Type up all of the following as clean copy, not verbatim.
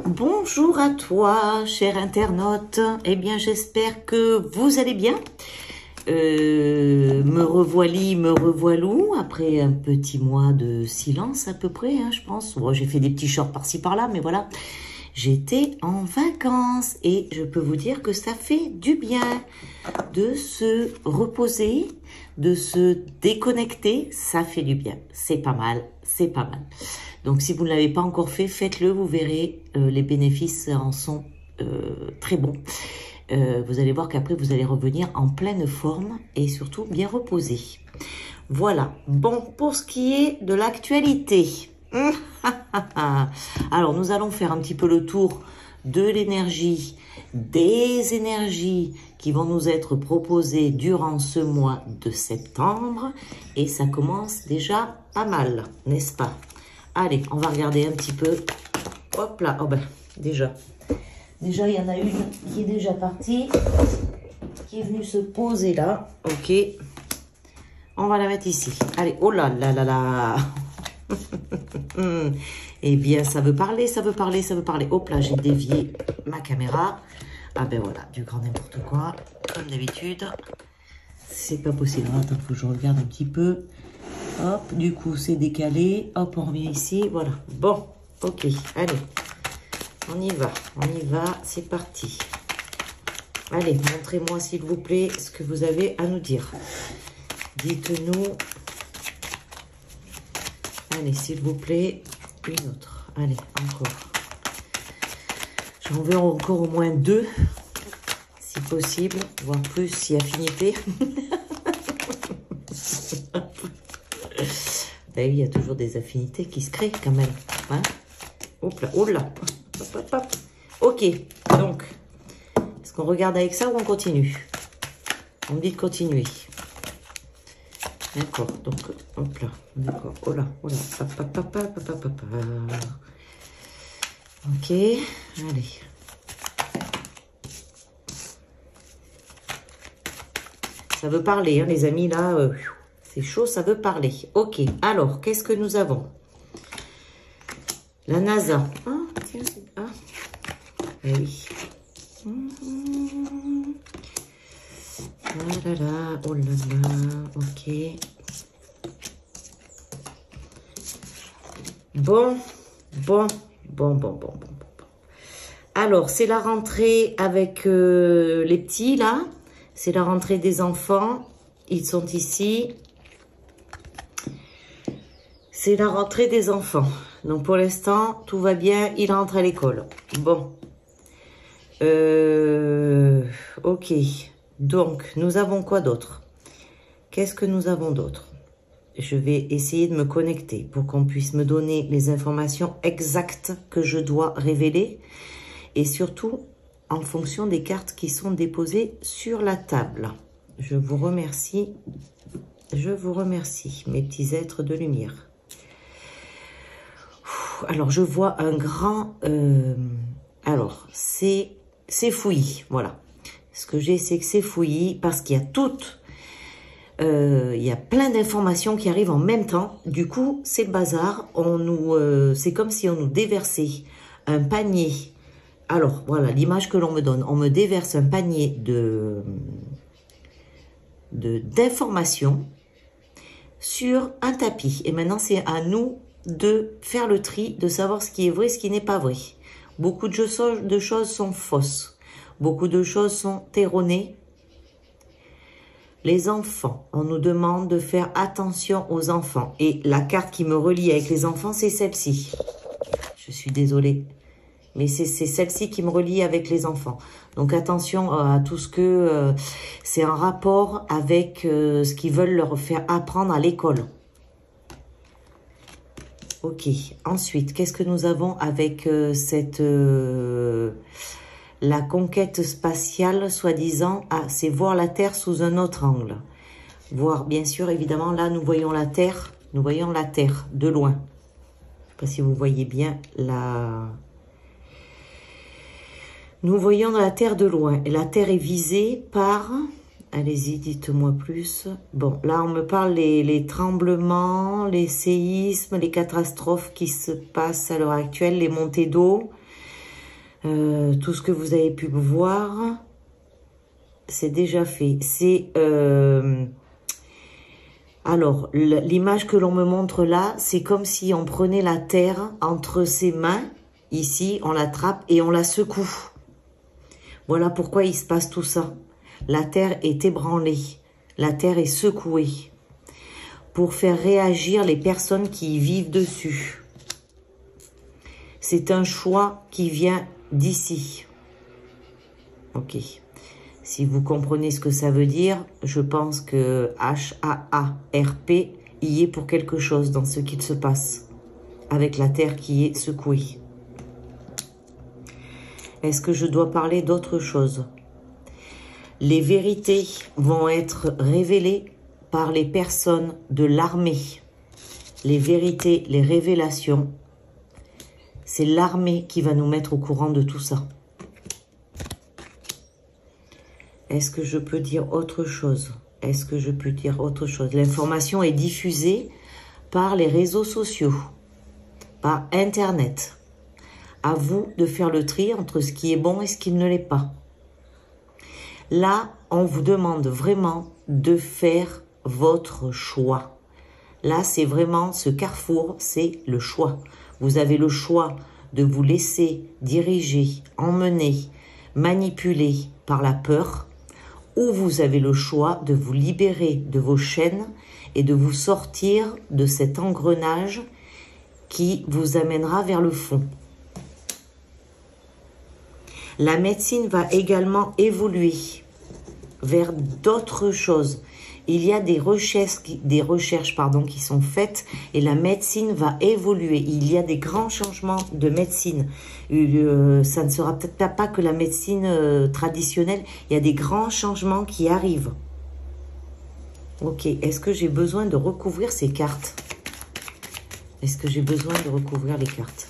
Bonjour à toi, cher internaute. Eh bien, j'espère que vous allez bien. Me revoilis, me revoilou, après un petit mois de silence à peu près, hein, je pense. Bon, j'ai fait des petits shorts par-ci par-là, mais voilà. J'étais en vacances et je peux vous dire que ça fait du bien de se reposer, de se déconnecter. Ça fait du bien. C'est pas mal, c'est pas mal. Donc, si vous ne l'avez pas encore fait, faites-le. Vous verrez, les bénéfices en sont très bons. Vous allez voir qu'après, vous allez revenir en pleine forme et surtout bien reposé. Voilà. Bon, pour ce qui est de l'actualité. Alors, nous allons faire un petit peu le tour de l'énergie, des énergies qui vont nous être proposées durant ce mois de septembre. Et ça commence déjà pas mal, n'est-ce pas? Allez, on va regarder un petit peu. Hop là, oh ben, déjà, il y en a une qui est déjà partie, qui est venue se poser là. Ok, on va la mettre ici. Allez, oh là là là là. Eh bien, ça veut parler, ça veut parler, ça veut parler. Hop là, j'ai dévié ma caméra. Ah ben voilà, du grand n'importe quoi, comme d'habitude. C'est pas possible. Attends, faut que je regarde un petit peu. Hop, du coup, c'est décalé. Hop, on revient ici. Voilà. Bon, ok. Allez, on y va. C'est parti. Allez, montrez-moi, s'il vous plaît, ce que vous avez à nous dire. Dites-nous. Allez, s'il vous plaît, une autre. Allez, encore. J'en veux encore au moins deux, si possible, voire plus, si affinité. Ben oui, il y a toujours des affinités qui se créent quand même. Hein, hop là, oh là. Hop, hop, hop. Ok, donc, est-ce qu'on regarde avec ça ou on continue? On me dit de continuer. D'accord, donc, hop là, d'accord, oh là, oh là, ok, allez. Ça veut parler, hein, les amis, là, c'est chaud, ça veut parler. Ok, alors, qu'est-ce que nous avons? La NASA. Ah, tiens, ah. Eh oui. Ah là là, oh là là, ok. Bon. Alors, c'est la rentrée avec les petits, là. C'est la rentrée des enfants. Ils sont ici. C'est la rentrée des enfants. Donc, pour l'instant, tout va bien. Ils rentrent à l'école. Bon. Ok. Donc, nous avons quoi d'autre? Qu'est-ce que nous avons d'autre? Je vais essayer de me connecter pour qu'on puisse me donner les informations exactes que je dois révéler. Et surtout, en fonction des cartes qui sont déposées sur la table. Je vous remercie. Je vous remercie, mes petits êtres de lumière. Alors, je vois un grand... alors, c'est fouillis, voilà. Ce que j'ai, c'est que c'est fouillis parce qu'il y a toutes... il y a plein d'informations qui arrivent en même temps. Du coup, c'est le bazar. C'est comme si on nous déversait un panier. Alors, voilà l'image que l'on me donne. On me déverse un panier d'informations sur un tapis. Et maintenant, c'est à nous de faire le tri, de savoir ce qui est vrai, ce qui n'est pas vrai. Beaucoup de choses sont fausses. Beaucoup de choses sont erronées. Les enfants, on nous demande de faire attention aux enfants. Et la carte qui me relie avec les enfants, c'est celle-ci. Je suis désolée. Mais c'est celle-ci qui me relie avec les enfants. Donc attention à tout ce que... c'est en rapport avec ce qu'ils veulent leur faire apprendre à l'école. Ok. Ensuite, qu'est-ce que nous avons avec cette... la conquête spatiale, soi-disant, c'est voir la Terre sous un autre angle. Voir, bien sûr, évidemment, là, nous voyons la Terre de loin. Je ne sais pas si vous voyez bien la... Nous voyons la Terre de loin. Et la Terre est visée par... Allez-y, dites-moi plus. Bon, là, on me parle les tremblements, les séismes, les catastrophes qui se passent à l'heure actuelle, les montées d'eau. Tout ce que vous avez pu voir, c'est déjà fait. C'est alors l'image que l'on me montre là, c'est comme si on prenait la terre entre ses mains. Ici, on l'attrape et on la secoue. Voilà pourquoi il se passe tout ça. La terre est ébranlée, la terre est secouée pour faire réagir les personnes qui y vivent dessus. C'est un choix qui vient d'ici. Ok. Si vous comprenez ce que ça veut dire, je pense que H-A-A-R-P y est pour quelque chose dans ce qu'il se passe avec la terre qui est secouée. Est-ce que je dois parler d'autre chose? Les vérités vont être révélées par les personnes de l'armée. Les vérités, les révélations, c'est l'armée qui va nous mettre au courant de tout ça. Est-ce que je peux dire autre chose? Est-ce que je peux dire autre chose? L'information est diffusée par les réseaux sociaux, par Internet. À vous de faire le tri entre ce qui est bon et ce qui ne l'est pas. Là, on vous demande vraiment de faire votre choix. Là, c'est vraiment ce carrefour, c'est le choix. Vous avez le choix de vous laisser diriger, emmener, manipuler par la peur, ou vous avez le choix de vous libérer de vos chaînes et de vous sortir de cet engrenage qui vous amènera vers le fond. La médecine va également évoluer vers d'autres choses. Il y a des recherches qui sont faites et la médecine va évoluer. Il y a des grands changements de médecine. Ça ne sera peut-être pas que la médecine traditionnelle. Il y a des grands changements qui arrivent. Ok, est-ce que j'ai besoin de recouvrir ces cartes? Est-ce que j'ai besoin de recouvrir les cartes?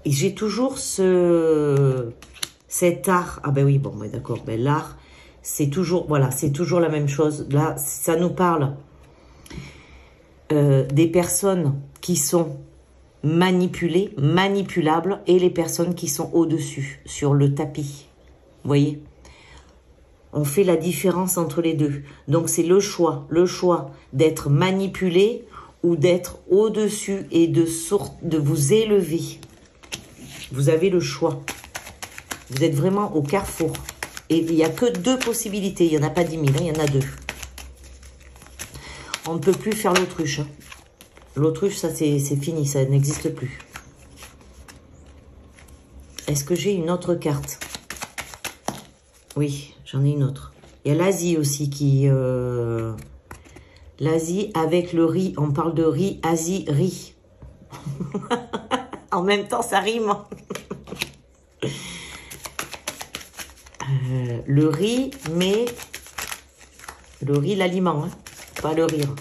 Et j'ai toujours cet art. Ah ben oui, bon, ben d'accord. Ben l'art, c'est toujours, voilà, c'est toujours la même chose. Là, ça nous parle des personnes qui sont manipulées, manipulables, et les personnes qui sont au-dessus, sur le tapis. Vous voyez? On fait la différence entre les deux. Donc, c'est le choix d'être manipulé ou d'être au-dessus et de vous élever. Vous avez le choix. Vous êtes vraiment au carrefour. Et il n'y a que deux possibilités. Il n'y en a pas 10 000, hein, il y en a deux. On ne peut plus faire l'autruche. Hein. L'autruche, ça c'est fini, ça n'existe plus. Est-ce que j'ai une autre carte? Oui, j'en ai une autre. Il y a l'Asie aussi qui... L'Asie avec le riz. On parle de riz, Asie, riz. En même temps, ça rime. Le riz, mais... Le riz, l'aliment, hein, pas le rire.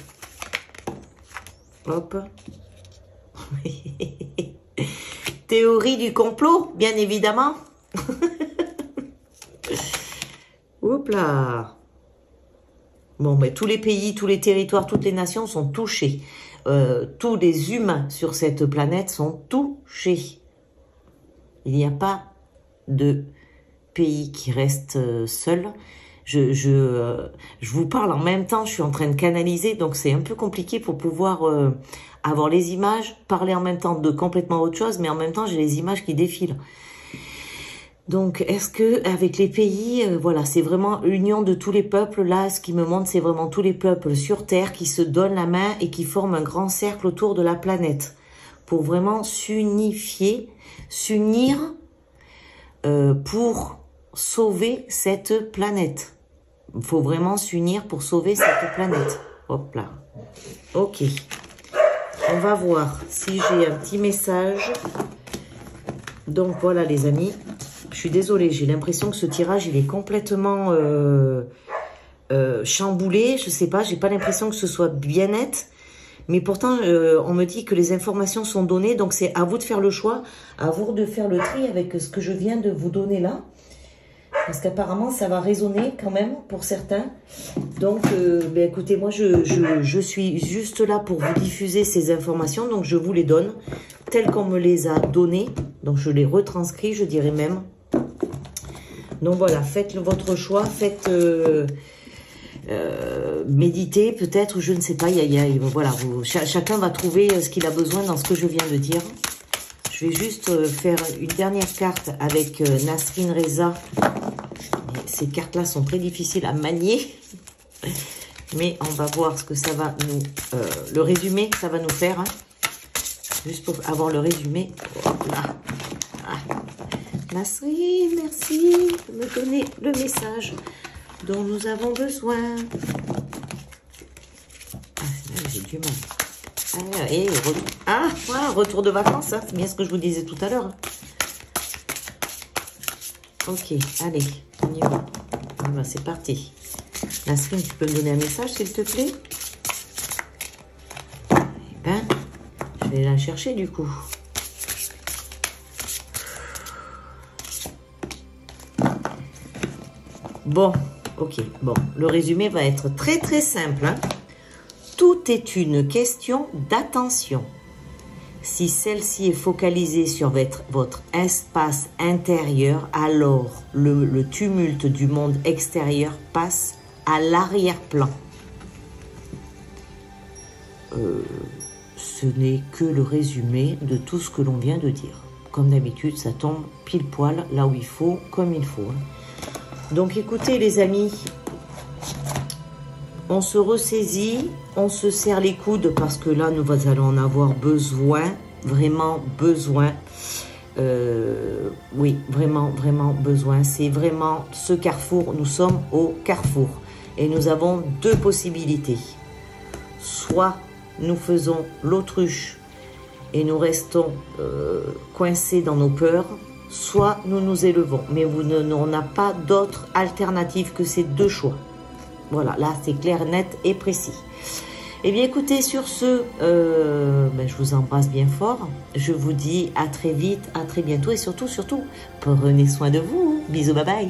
Hop. Théorie du complot, bien évidemment. Hop là. Bon, mais tous les pays, tous les territoires, toutes les nations sont touchés. Tous les humains sur cette planète sont touchés. Il n'y a pas de pays qui reste seul. Je vous parle en même temps, je suis en train de canaliser, donc c'est un peu compliqué pour pouvoir avoir les images, parler en même temps de complètement autre chose, mais en même temps j'ai les images qui défilent. Donc est-ce que avec les pays, voilà, c'est vraiment l'union de tous les peuples. Là, ce qui me montre, c'est vraiment tous les peuples sur Terre qui se donnent la main et qui forment un grand cercle autour de la planète pour vraiment s'unifier, s'unir pour sauver cette planète. Il faut vraiment s'unir pour sauver cette planète. Hop là. Ok. On va voir si j'ai un petit message. Donc voilà les amis. Je suis désolée, j'ai l'impression que ce tirage, il est complètement chamboulé. Je sais pas, j'ai pas l'impression que ce soit bien net. Mais pourtant, on me dit que les informations sont données. Donc c'est à vous de faire le choix, à vous de faire le tri avec ce que je viens de vous donner là. Parce qu'apparemment, ça va résonner quand même pour certains. Donc, ben écoutez, moi, je suis juste là pour vous diffuser ces informations. Donc, je vous les donne telles qu'on me les a données. Donc, je les retranscris, je dirais même. Donc, voilà, faites votre choix. Faites... méditer peut-être, je ne sais pas. Voilà, chacun va trouver ce qu'il a besoin dans ce que je viens de dire. Je vais juste faire une dernière carte avec Nasrin Reza. Ces cartes-là sont très difficiles à manier. Mais on va voir ce que ça va nous... le résumé que ça va nous faire. Hein. Juste pour avoir le résumé. Voilà. Ah. Nasrin, merci de me donner le message dont nous avons besoin. Ah, j'ai du mal. Voilà, retour de vacances, hein, c'est bien ce que je vous disais tout à l'heure. Ok, allez, on y va. C'est parti. Nasrin, tu peux me donner un message, s'il te plaît? Eh ben, je vais la chercher du coup. Bon, ok, bon, le résumé va être très très simple, hein. Tout est une question d'attention. Si celle-ci est focalisée sur votre espace intérieur, alors le tumulte du monde extérieur passe à l'arrière-plan. Ce n'est que le résumé de tout ce que l'on vient de dire. Comme d'habitude, ça tombe pile poil là où il faut, comme il faut. Donc écoutez les amis, on se ressaisit, on se serre les coudes parce que là, nous allons en avoir besoin, vraiment besoin. Oui, vraiment, vraiment besoin. C'est vraiment ce carrefour, nous sommes au carrefour. Et nous avons deux possibilités. Soit nous faisons l'autruche et nous restons coincés dans nos peurs, soit nous nous élevons. Mais on n'a pas d'autre alternative que ces deux choix. Voilà, là c'est clair, net et précis. Eh bien écoutez, sur ce, je vous embrasse bien fort. Je vous dis à très vite, à très bientôt et surtout, prenez soin de vous. Bisous, bye bye.